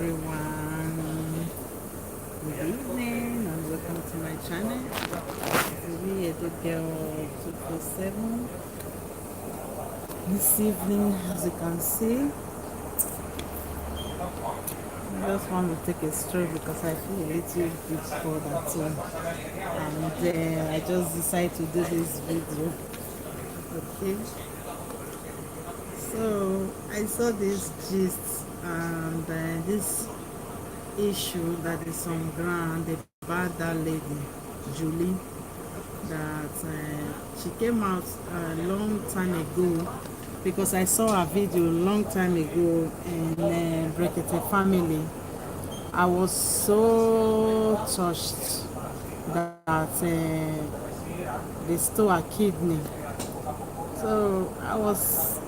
everyone. Good evening and welcome to my channel. It's me, Edo Girl 247. This evening, as you can see, I just want to take a stroll because I feel a little bit bored at home. And I just decided to do this video. Okay. So I saw this gist and this issue that is on ground about that lady, Julie, that she came out a long time ago because I saw a video a long time ago in Brekete family. I was so touched that they stole her kidney. So I was,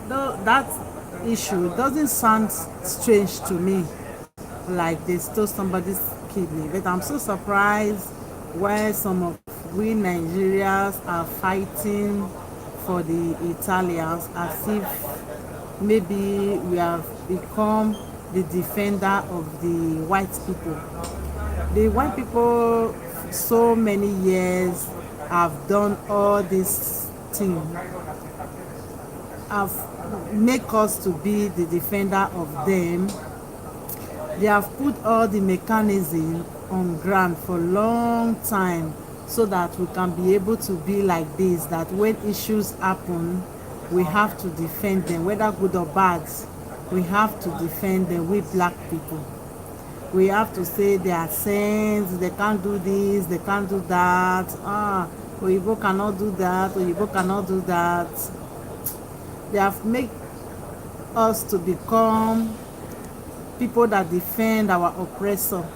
though that issue doesn't sound strange to me, like they stole somebody's kidney, but I'm so surprised why some of we Nigerians are fighting for the Italians as if maybe we have become the defender of the white people. The white people so many years have done all this thing, have make us to be the defender of them. They have put all the mechanism on ground for a long time so that we can be able to be like this, that when issues happen, we have to defend them, whether good or bad. We have to defend them, we black people. We have to say they are saints, they can't do this, they can't do that. Oyibo cannot do that, Oyibo cannot do that. They have made us to become people that defend our oppressor.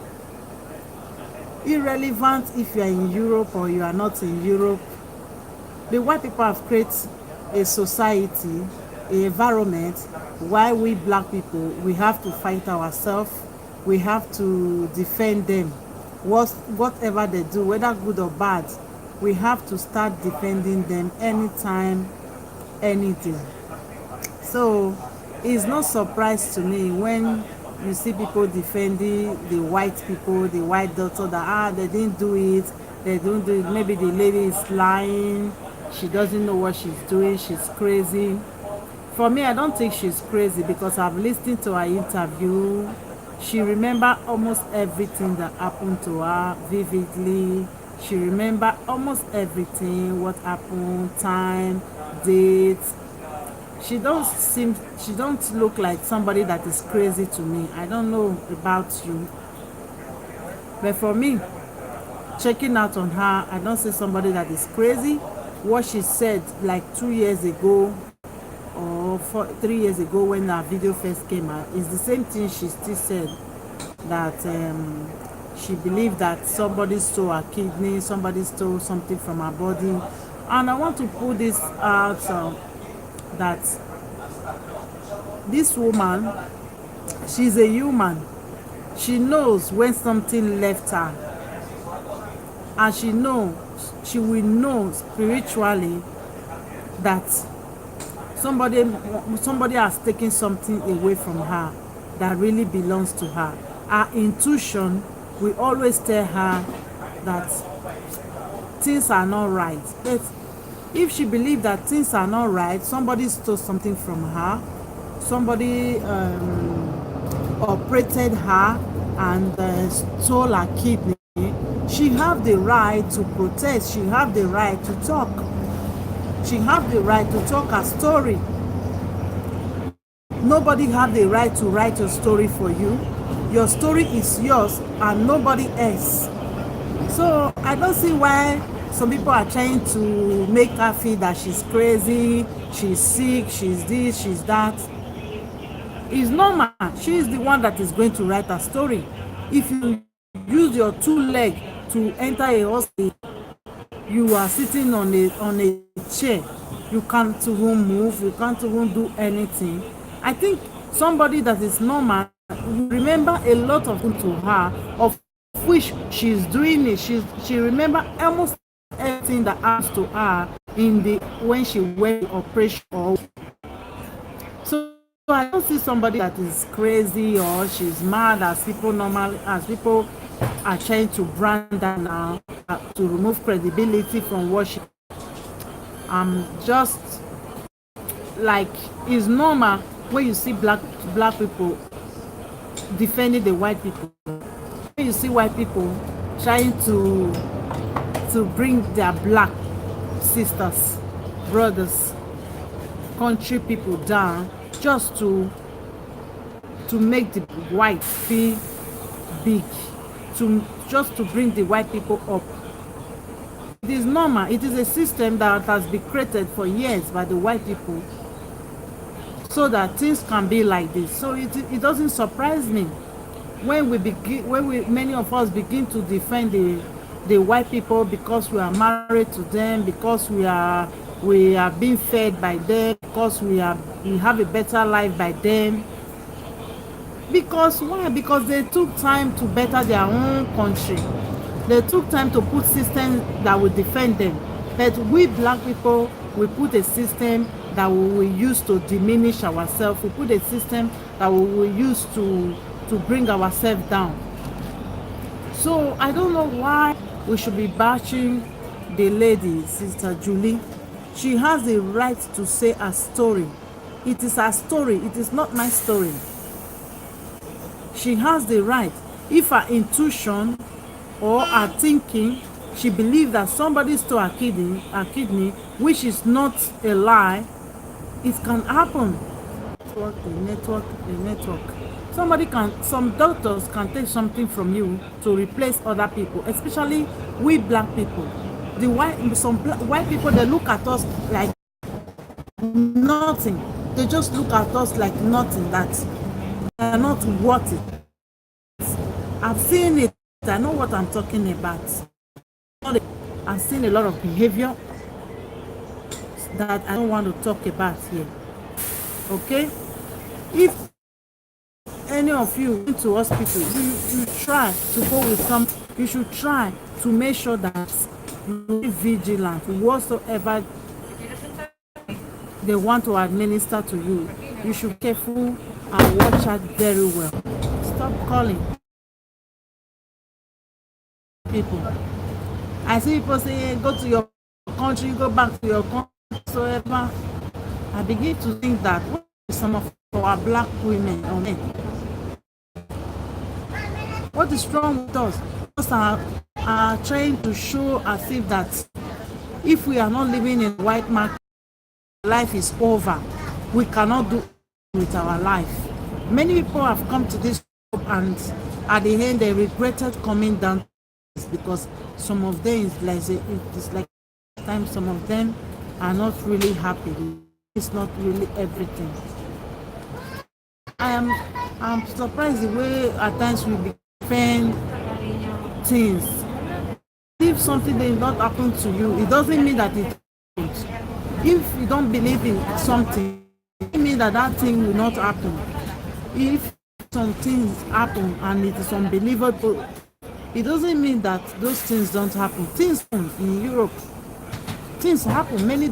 Irrelevant if you are in Europe or you are not in Europe, the white people have created a society, an environment why we black people, we have to fight ourselves, we have to defend them. Whatever they do, whether good or bad, we have to start defending them anytime, anything. So it's no surprise to me when you see people defending the white people, the white daughter, that they didn't do it, they don't do it. Maybe the lady is lying, she doesn't know what she's doing, she's crazy. For me, I don't think she's crazy because I've listened to her interview. She remembers almost everything that happened to her vividly. She remembers almost everything, what happened, time, date. She don't look like somebody that is crazy to me. I don't know about you, but for me, checking out on her, I don't see somebody that is crazy. What she said like 2 years ago or 3 years ago when her video first came out is the same thing she still said, that she believed that somebody stole her kidney, somebody stole something from her body. And I want to put this out, that this woman, she's a human. She knows when something left her, and she will know spiritually that somebody has taken something away from her that really belongs to her. Her intuition will always tell her that things are not right. But if she believes that things are not right, somebody stole something from her, somebody operated her and stole her kidney, she have the right to protest, she have the right to talk, she have the right to talk her story. Nobody have the right to write your story for you. Your story is yours and nobody else. So I don't see why some people are trying to make her feel that she's crazy, she's sick, she's this, she's that. It's normal. She is the one that is going to write her story. If you use your 2 legs to enter a hospital, you are sitting on a chair, you can't even move, you can't even do anything. I think somebody that is normal will remember a lot of things to her, of which she's doing it. She remember almost everything that happens to her in the when she went to operation. So So I don't see somebody that is crazy or she's mad as people are trying to brand her now to remove credibility from what she. Just like it's normal when you see black people defending the white people. When you see white people trying to bring their black sisters, brothers, country people down just to make the white feel big, just to bring the white people up. It is normal. It is a system that has been created for years by the white people so that things can be like this. So it doesn't surprise me when many of us begin to defend the white people because we are married to them, because we are being fed by them, because we have a better life by them. Because why? Because they took time to better their own country. They took time to put systems that will defend them. But we black people, we put a system that we will use to diminish ourselves. We put a system that we will use to bring ourselves down. So I don't know why we should be bashing the lady, Sister Julie. She has the right to say her story. It is her story. It is not my story. She has the right. If her intuition or her thinking, she believes that somebody stole her kidney, which is not a lie, it can happen. A network. Some doctors can take something from you to replace other people, especially we black people. Some white people, they look at us like nothing. They just look at us like nothing, that they are not worth it. I've seen it. I know what I'm talking about. I've seen a lot of behavior that I don't want to talk about here. Okay? If any of you went to hospital, you try to go with some. You should try to make sure that you be vigilant whatsoever they want to administer to you. You should be careful and watch out very well. Stop calling people. I see people say, go to your country, go back to your country, whatsoever. I begin to think that some of our black women or men, what is wrong with us? Us are trying to show as if that if we are not living in white market, life is over. We cannot do with our life. Many people have come to this group and at the end they regretted coming down because some of them it's like time some of them are not really happy. It's not really everything. I'm surprised the way at times we defend things. If something did not happen to you, it doesn't mean that it happened. If you don't believe in something, it doesn't mean that thing will not happen. If some things happen and it is unbelievable, it doesn't mean that those things don't happen. Things happen in Europe. Things happen. Many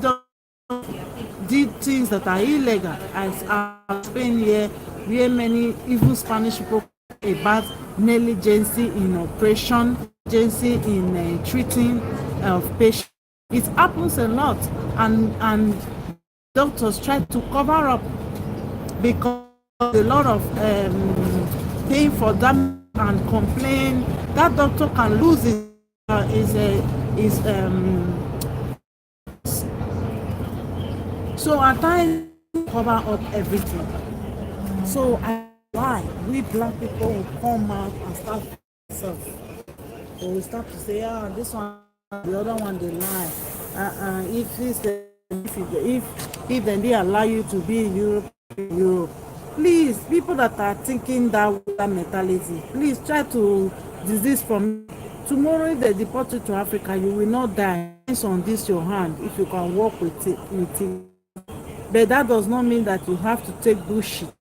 did things that are illegal. As Spain here, where many even Spanish people about negligence in operation, negligence in treating of patients. It happens a lot, and doctors try to cover up because a lot of paying for them and complain. That doctor can lose so at times cover up everything. So why we black people will come out and start ourselves. So we start to say, this one, the other one, they lie. If they didn't allow you to be in Europe, please, people that are thinking that mentality, please try to desist from it. Tomorrow, if they deport you to Africa, you will not die. It's on this your hand if you can work with it. But that does not mean that you have to take bullshit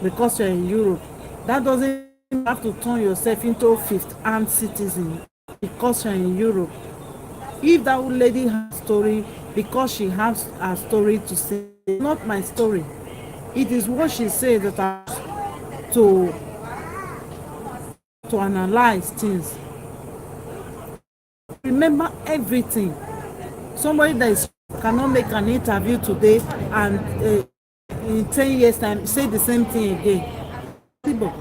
because you're in Europe. That doesn't have to turn yourself into a fifth-hand citizen because you're in Europe. If that lady has a story, because she has a story to say, not my story. It is what she said that I to to analyze things. Remember everything. Somebody that is cannot make an interview today and in 10 years time say the same thing again. Possible.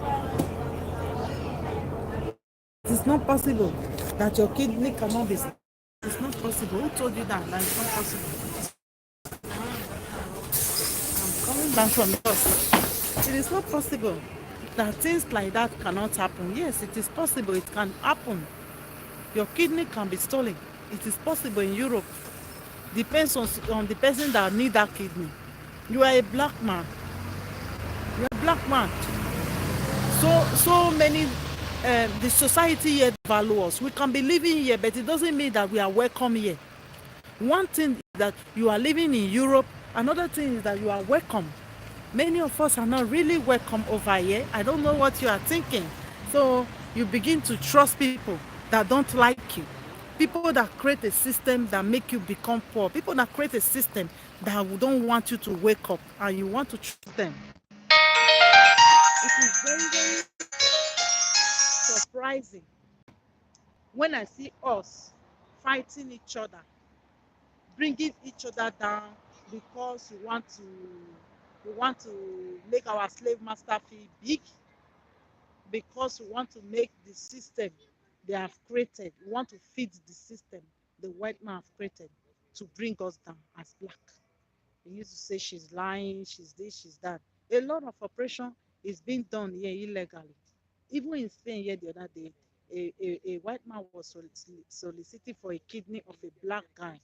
It is not possible that your kidney cannot be. It's not possible. Who told you that? That is not possible. I'm coming back from yours. It is not possible that things like that cannot happen. Yes, it is possible. It can happen. Your kidney can be stolen. It is possible in Europe. Depends on the person that need that kidney. You are a black man. You are a black man. So many. The society here value us. We can be living here, but it doesn't mean that we are welcome here. One thing is that you are living in Europe. Another thing is that you are welcome. Many of us are not really welcome over here. I don't know what you are thinking. So you begin to trust people that don't like you. People that create a system that make you become poor. People that create a system that don't want you to wake up and you want to trust them. It is very, very surprising when I see us fighting each other, bringing each other down because we want to make our slave master feel big, because we want to make the system they have created, we want to feed the system the white man have created to bring us down as black. They used to say she's lying, she's this, she's that. A lot of operation is being done here illegally. Even in Spain here the other day, a white man was soliciting for a kidney of a black guy.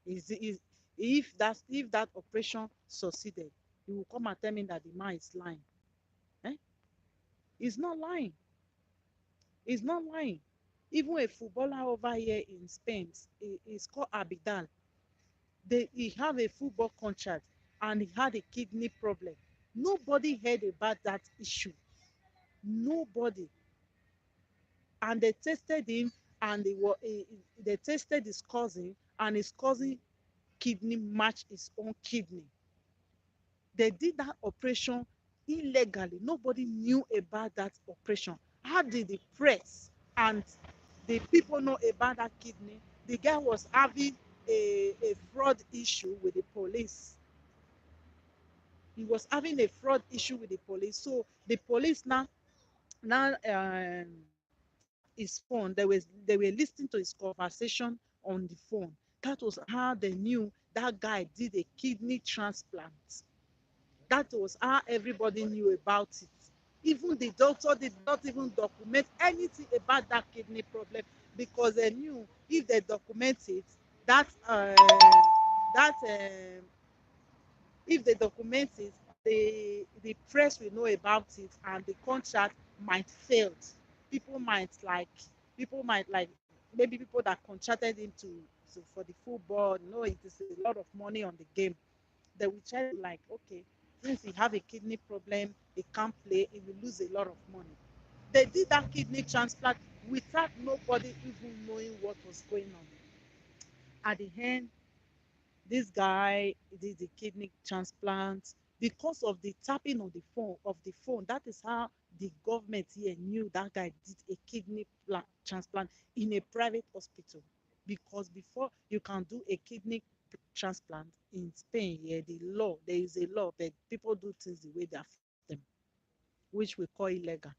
Is if that operation succeeded, he will come and tell me that the man is lying. Eh? He's not lying. He's not lying. Even a footballer over here in Spain, is called Abidal. He have a football contract and he had a kidney problem. Nobody heard about that issue. Nobody. And they tested him, and they tested his cousin, and his cousin kidney matched his own kidney. They did that operation illegally. Nobody knew about that operation. How did the press and the people know about that kidney? The guy was having a fraud issue with the police. He was having a fraud issue with the police. So the police now tapped his phone. They were listening to his conversation on the phone. That was how they knew that guy did a kidney transplant. That was how everybody knew about it. Even the doctor did not even document anything about that kidney problem, because they knew if they document it, that that if they document it, the press will know about it, and the contract might fail. People might like maybe people that contracted him to for the football. No, it is a lot of money on the game. They will try to, like, okay, since he have a kidney problem, he can't play, he will lose a lot of money. They did that kidney transplant without nobody even knowing what was going on. At the end, this guy did the kidney transplant because of the tapping of the phone. That is how the government here knew that guy did a kidney transplant in a private hospital. Because before you can do a kidney transplant in Spain here, there is a law, but people do things the way they are them, which we call illegal.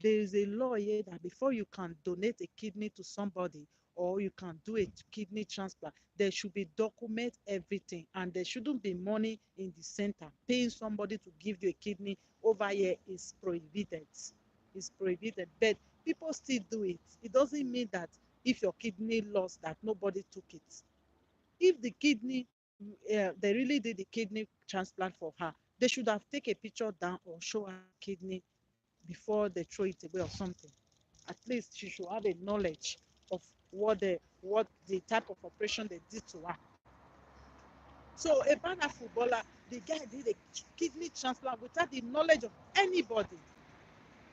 There is a law here that before you can donate a kidney to somebody, or you can do a kidney transplant, there should be document everything, and there shouldn't be money in the center. Paying somebody to give you a kidney over here is prohibited. It's prohibited, but people still do it. It doesn't mean that if your kidney lost, that nobody took it. If the kidney, they really did the kidney transplant for her, they should have taken a picture down or show her kidney before they throw it away or something. At least she should have a knowledge of what the type of operation they did to her. So a Ghana footballer, the guy did a kidney transplant without the knowledge of anybody.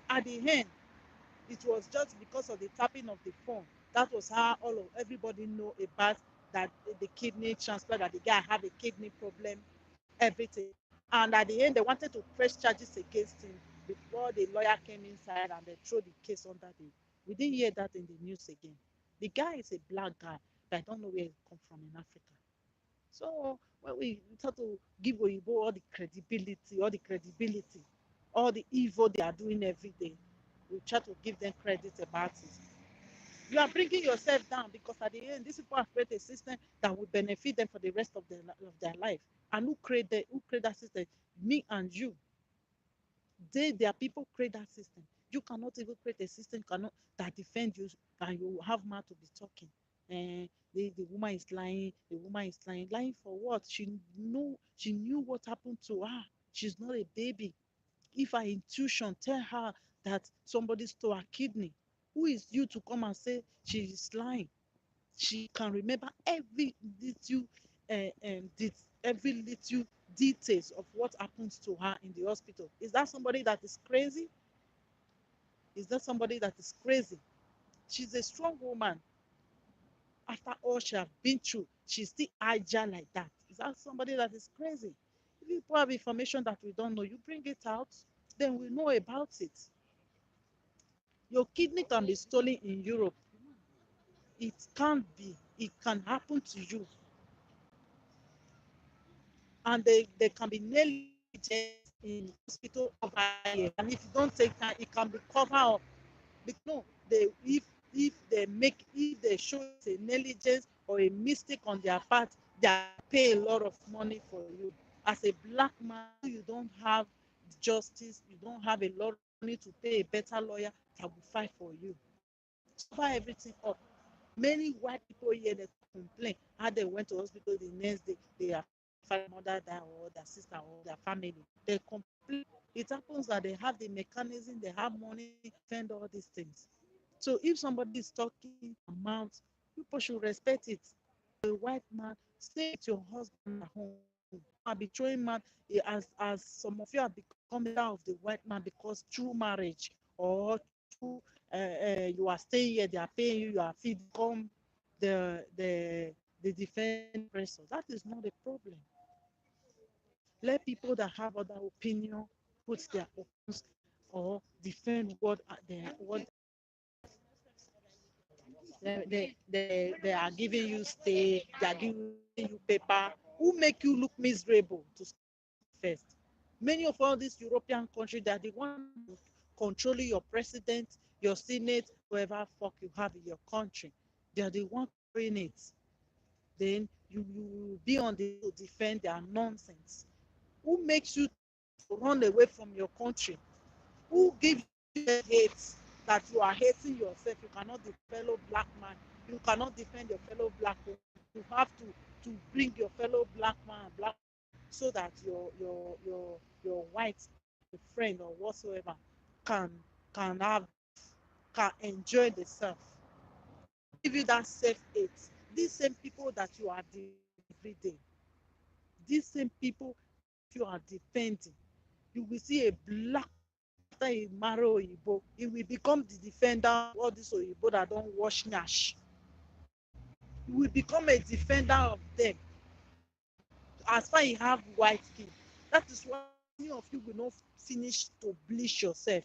At the end, it was just because of the tapping of the phone. That was how everybody know about that, the kidney transplant, that the guy have a kidney problem, everything. And at the end, they wanted to press charges against him before the lawyer came inside and they threw the case under the. We didn't hear that in the news again. The guy is a black guy, but I don't know where he come from in Africa. So when we start to give Oyibo all the evil they are doing every day, we try to give them credit about it. You are bringing yourself down because at the end, these people have created a system that will benefit them for the rest of their life. And who create that system? Me and you. Their people create that system. You cannot even create a system cannot that defend you and you have mouth to be talking. The woman is lying, the woman is lying. Lying for what? She knew what happened to her. She's not a baby. If her intuition tell her that somebody stole her kidney, who is you to come and say she is lying? She can remember every little details of what happens to her in the hospital. Is that somebody that is crazy? Is that somebody that is crazy? She's a strong woman. After all she has been through, she's still agile like that. Is that somebody that is crazy? If you have information that we don't know, you bring it out, then we know about it. Your kidney can be stolen in Europe. It can't be. It can happen to you. And they can be negligent in hospital over here. And if you don't take time, it can be covered up. No, if they show it's a negligence or a mistake on their part, they pay a lot of money for you. As a black man, you don't have justice, you don't have a lot of money to pay a better lawyer that will fight for you. Cover everything up. Many white people here they complain how they went to hospital the next day, their father, mother died, or their sister or their family. They complain. It happens that they have the mechanism, they have money to defend all these things. So if somebody is talking amount, people should respect it. A white man, stay with your husband at home. I'll be throwing man as some of you have become leader of the white man because through marriage or through you are staying here, they are paying you, you are feed become the defense person. That is not a problem. Let people that have other opinion put their opinions or defend what they are giving you stay, they are giving you paper. Who make you look miserable to first? Many of all these European countries, they are the one controlling your president, your senate, whoever fuck you have in your country. They are the one doing it. Then you will be on the to defend their nonsense. Who makes you to run away from your country? Who gives you the hate that you are hating yourself? You cannot defend fellow black man. You cannot defend your fellow black woman. You have to bring your fellow black man, black so that your white friend or whatsoever can can have can enjoy the self. Give you that self hate. These same people that you are every day, these same people you are defending, you will see a black after he marry Oyibo, he will become the defender of all these Oyibo that don't wash nash. He will become a defender of them as far as you have white skin. That is why many of you will not finish to bleach yourself.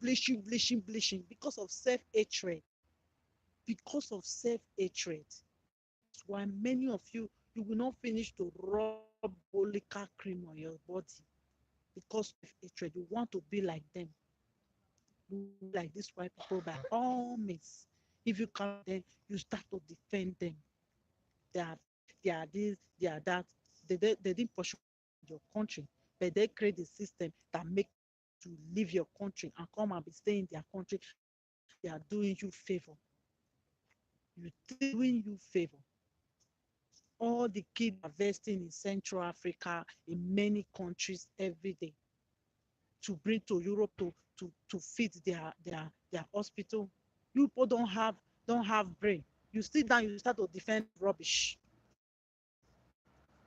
Bleaching because of self-hatred. Because of self-hatred. That's why many of you will not finish to rub Bolika cream on your body because of hatred. You want to be like them. Like these white people by all means. If you come then you start to defend them. They are this, they are that. They didn't pursue your country, but they create a system that make you to leave your country and come and be staying in their country. They are doing you favor. You doing you favor. All the kids are vesting in Central Africa, in many countries every day to bring to Europe to feed their hospital. You people don't have brain. You sit down, you start to defend rubbish.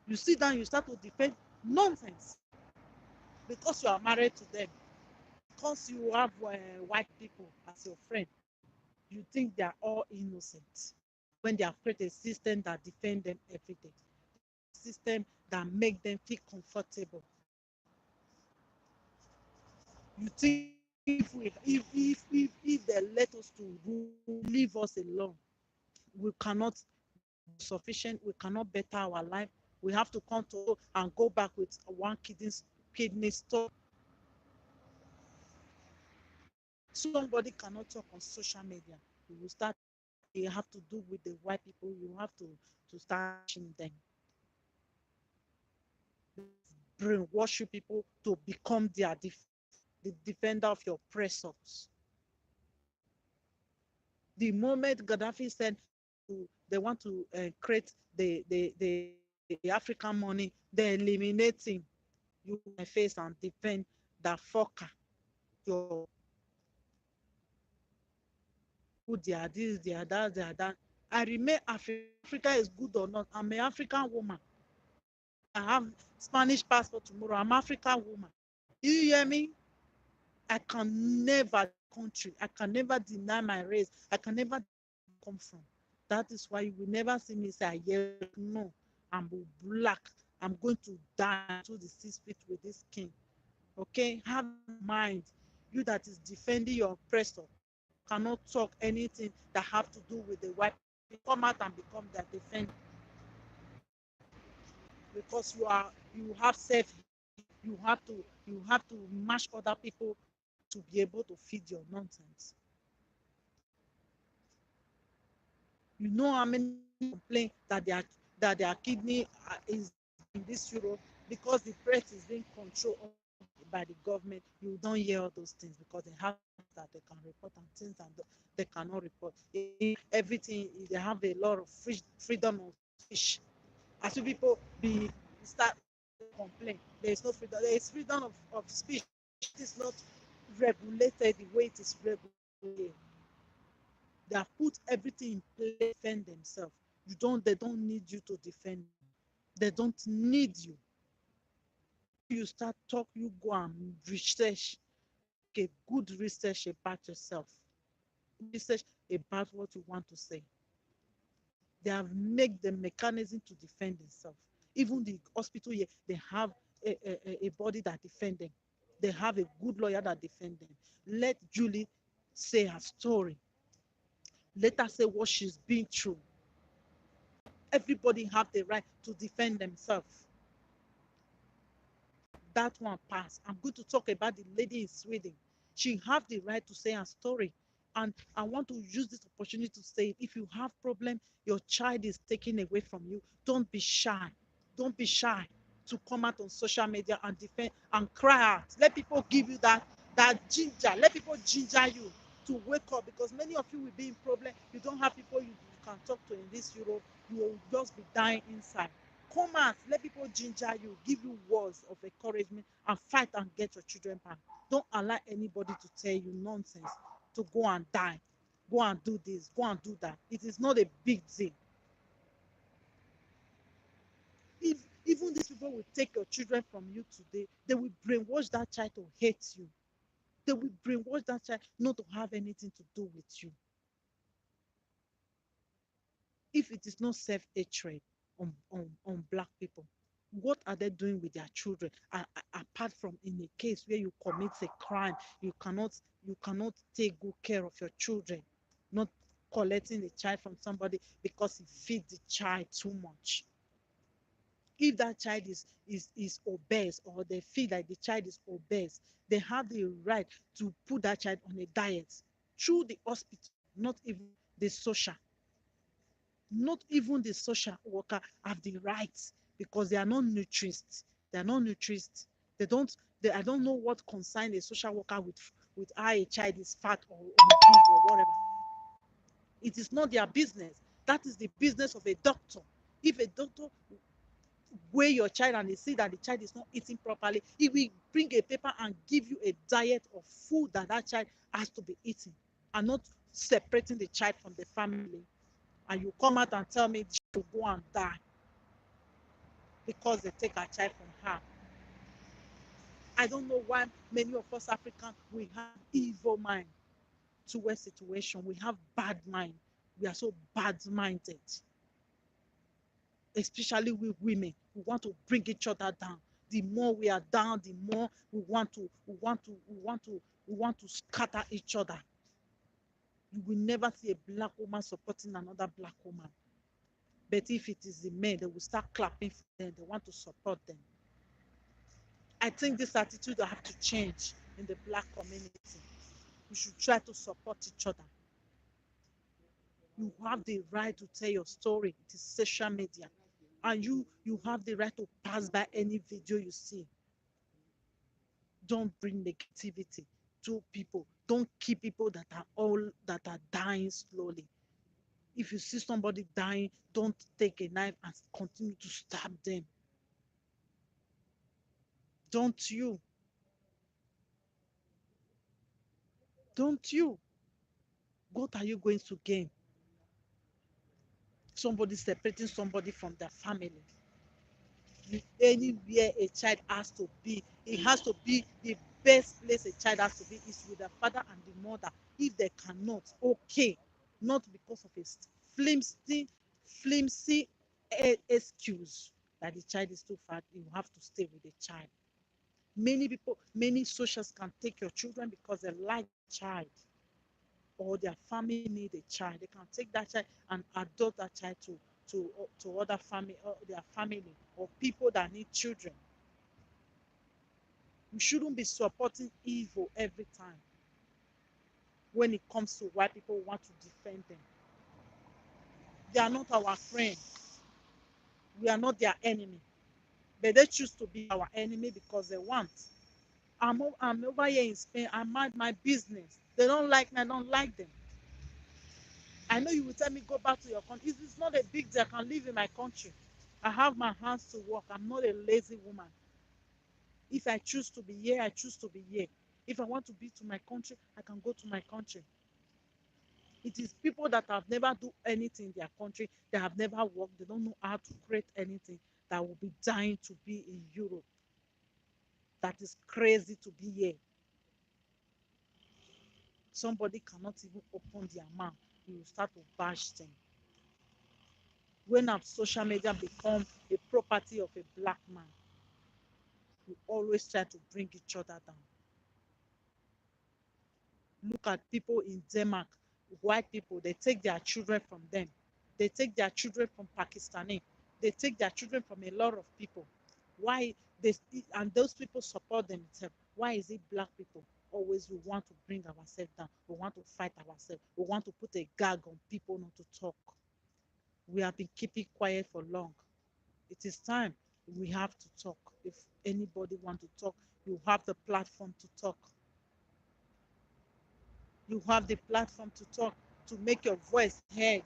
You sit down, you start to defend nonsense because you are married to them. Because you have white people as your friend, you think they are all innocent when they have created a system that defend them every day, system that make them feel comfortable. You think if they let us to leave us alone, we cannot be sufficient, we cannot better our life. We have to come to and go back with one kidney stone. Somebody cannot talk on social media. You will start, you have to do with the white people, you have to start teaching them, brainwash you people to become the defender of your oppressors. The moment Gaddafi said they want to create the African money, they eliminate him. You my face and defend that fucker. Your who they are this, they are that, they are that. I remain Africa is good or not. I'm an African woman. I have Spanish passport tomorrow. I'm African woman. You hear me? I can never country. I can never deny my race. I can never come from. That is why you will never see me say, yeah, no, I'm black. I'm going to die to the 6 feet with this king. Okay? Have mind. You that is defending your oppressor cannot talk anything that have to do with the white people. Come out and become their defender because you have self. You have to mash other people to be able to feed your nonsense. You know how many complain that their kidney is in this Europe because the press is being controlled by the government. You don't hear all those things because they have that they can report and things that they cannot report. Everything they have a lot of freedom of speech. As you people be start complain, there is no freedom. There is freedom of speech. It is not regulated the way it is regulated. They have put everything in place to defend themselves. They don't need you to defend them. They don't need you. You start talk, you go and research, a good research about yourself. Research about what you want to say. They have made the mechanism to defend themselves. Even the hospital here, they have a body that defend them. They have a good lawyer that defend them. Let Julie say her story. Let her say what she's been through. Everybody have the right to defend themselves. That one pass. I'm going to talk about the lady in Sweden. She have the right to say her story. And I want to use this opportunity to say, if you have problem, your child is taken away from you, don't be shy. Don't be shy to come out on social media and defend and cry out. Let people give you that ginger. Let people ginger you to wake up because many of you will be in problem. You don't have people you can talk to in this Europe. You will just be dying inside. Come out, let people ginger you, give you words of encouragement, and fight and get your children back. Don't allow anybody to tell you nonsense to go and die, go and do this, go and do that. It is not a big deal. If even these people will take your children from you today, they will brainwash that child to hate you. They will brainwash that child not to have anything to do with you. If it is not self-hatred on black people, what are they doing with their children? Apart from in a case where you commit a crime, you cannot take good care of your children, not collecting the child from somebody because he feeds the child too much. If that child is obese or they feel like the child is obese, they have the right to put that child on a diet through the hospital, not even the social. Not even the social worker have the rights because they are not nutritionists. They are not nutritionists. They don't. I don't know what concern a social worker with how a child is fat or big or whatever. It is not their business. That is the business of a doctor. If a doctor weigh your child and they see that the child is not eating properly, he will bring a paper and give you a diet of food that child has to be eating, and not separating the child from the family. And you come out and tell me to go and die because they take our child from her. I don't know why many of us Africans we have evil mind towards situation. We have bad mind. We are so bad minded, especially with women. We want to bring each other down. The more we are down, the more we want to scatter each other. You will never see a black woman supporting another black woman. But if it is the men, they will start clapping for them. They want to support them. I think this attitude will have to change in the black community. We should try to support each other. You have the right to tell your story. It is social media. And you have the right to pass by any video you see. Don't bring negativity to people. Don't keep people that are dying slowly. If you see somebody dying, don't take a knife and continue to stab them. Don't you? Don't you? What are you going to gain? Somebody separating somebody from their family. Anywhere a child has to be, it has to be the best place a child has to be is with the father and the mother. If they cannot, okay, not because of a flimsy excuse that the child is too fat, you have to stay with the child. Many socials can take your children because they like child, or their family need a child. They can take that child and adopt that child to other family, or their family, or people that need children. We shouldn't be supporting evil every time when it comes to why people want to defend them. They are not our friends. We are not their enemy. But they choose to be our enemy because they want. I'm over here in Spain. I mind my business. They don't like me. I don't like them. I know you will tell me go back to your country. It's not a big deal. I can live in my country. I have my hands to work. I'm not a lazy woman. If I choose to be here, I choose to be here. If I want to be to my country, I can go to my country. It is people that have never do anything in their country, they have never worked, they don't know how to create anything, that will be dying to be in Europe. That is crazy to be here. Somebody cannot even open their mouth. You will start to bash them. When have social media become a property of a black man? We always try to bring each other down. Look at people in Denmark, white people, they take their children from them. They take their children from Pakistani. They take their children from a lot of people. Why they and those people support themselves? Why is it black people always we want to bring ourselves down? We want to fight ourselves. We want to put a gag on people not to talk. We have been keeping quiet for long. It is time we have to talk. If anybody want to talk, you have the platform to talk. You have the platform to talk, to make your voice heard.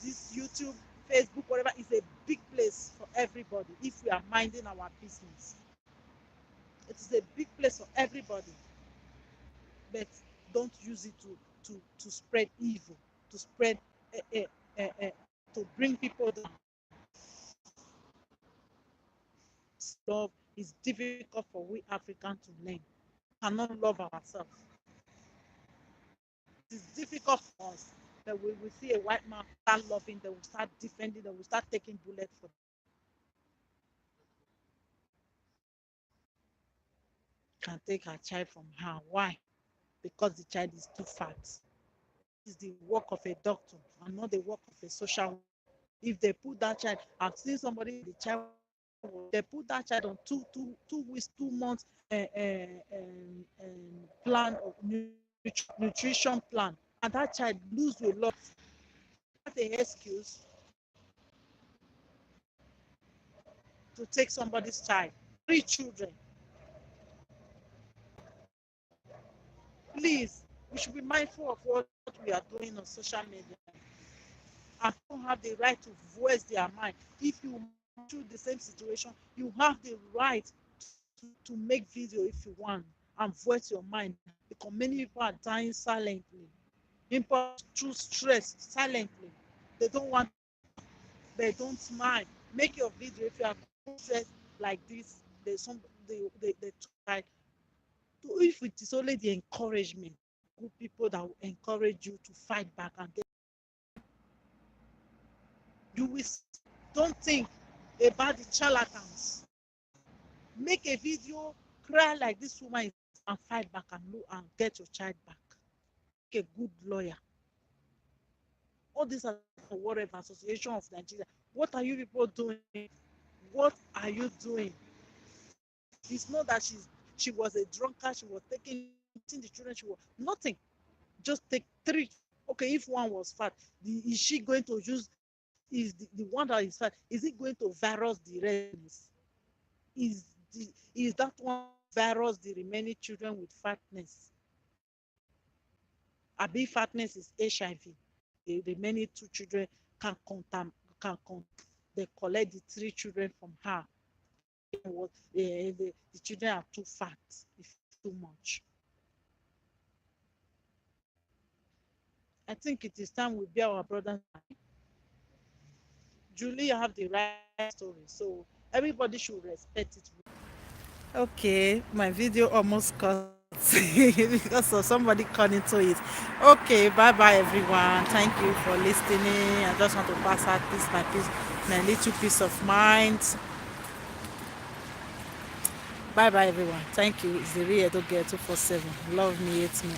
This YouTube, Facebook, whatever, is a big place for everybody if we are minding our business. It is a big place for everybody, but don't use it to spread evil, to spread uh, uh, uh, uh, to bring people down. Love is difficult for we Africans to learn. We cannot love ourselves. It is difficult for us that we will see a white man start loving, they will start defending, they will start taking bullets for. Can take her child from her. Why? Because the child is too fat. It's the work of a doctor and not the work of a social worker. If they put that child, I've seen somebody, the child, they put that child on 2 weeks, 2 months plan of nutrition plan, and that child lose a lot. That's an excuse to take somebody's child. 3 children. Please, we should be mindful of what we are doing on social media. And people have the right to voice their mind. If you through the same situation, you have the right to make video if you want and voice your mind. Because many people are dying silently. People through stress silently. They don't want, they don't mind. Make your video if you are stressed like this. There's some they try to, if it is only the encouragement, good people that will encourage you to fight back and get, you will don't think about the charlatans. Make a video, cry like this woman is, and fight back and look and get your child back. Make a good lawyer. All these are whatever Association of Nigeria. What are you people doing? What are you doing? It's not that she was a drunkard, she was taking the children, she was nothing. Just take three. Okay, if one was fat, is she going to use, is the one that is fat, is it going to virus the rest? Is is that one virus the remaining children with fatness? Abi fatness is HIV. The remaining two children can contam can con they collect the three children from her. The children are too fat, if too much. I think it is time we bear our brothers. Julie have the right story, so everybody should respect it. Okay, my video almost cut because of somebody cut into it. Okay, bye bye everyone. Thank you for listening. I just want to pass out this my little peace of mind. Bye bye everyone. Thank you. It's the real Edo Girl 247. Love me, hate me.